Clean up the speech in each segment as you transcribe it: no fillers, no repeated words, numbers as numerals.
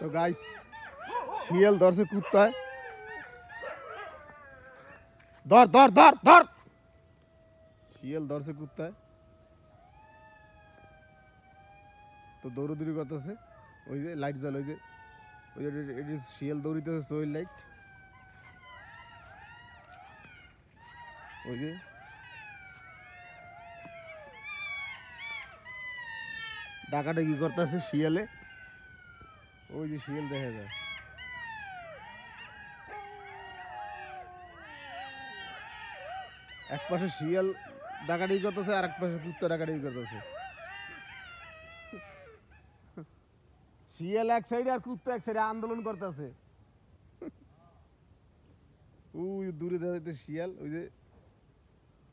তো গাইস শিয়াল ধরছে কুত্তায় ধর ধর ধর ধর শিয়াল ধরছে কুত্তায় তো দৌড়দৌড়ি করতেছে ওই যে লাইট জ্বল ওই যে শিয়াল দৌড়িতেছে সোয়েল লাইট ওই যে ডাকাডাকি করতেছে শিয়ালে ওই যে শিয়াল দেখা যায় এক পাশে শিয়াল ডাকাডাকি করতেছে আর এক পাশে কুত্তা ডাকাডাকি করতেছে শিয়াল এক সাইডে আর কুত্তা এক সাইডে আন্দোলন করতেছে ওই দূরে দেখা যাচ্ছে শিয়াল ওই যে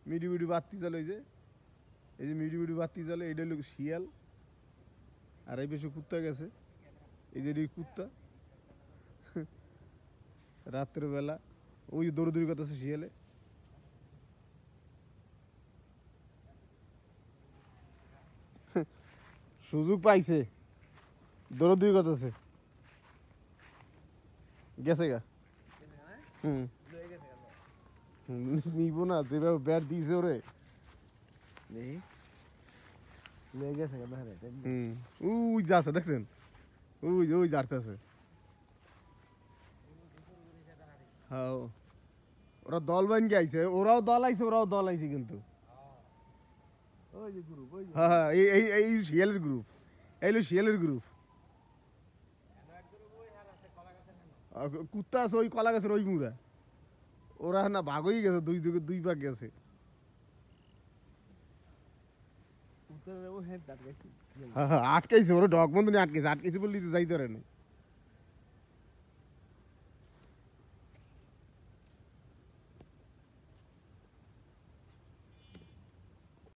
মিডি মিডি বাতি চলে ওই যে এই যে মিডি মিডি বাতি চলে এইটা হলো শিয়াল আর এই বেশি কুত্তা গেছে এই যে কুত্তা রাত্রের বেলা ওই দৌড়দৌড়ি করতেছে শিয়ালে সুযোগ পাইছে দৌড়দৌড়ি করতেছে গেছে গা নিব না যেভাবে ব্যাট দিয়েছে ওরে ওই যাচ্ছে দেখছেন ওই ওই যাচ্ছে হ্যাঁ ওরা দল বানিয়ে আইছে ওরাও দল আইছে কিন্তু হ্যাঁ এই শিয়ালের গ্রুপ এই শিয়ালের গ্রুপ কুত্তা আছে ওই কলা গাছের ওই মুড়া ওরা না ভাগ হয়ে গেছে দুই ভাগ গেছে আটকাইছে ওরা ডগ বন্ধু আটকাইছে বললি যাইতে পারে না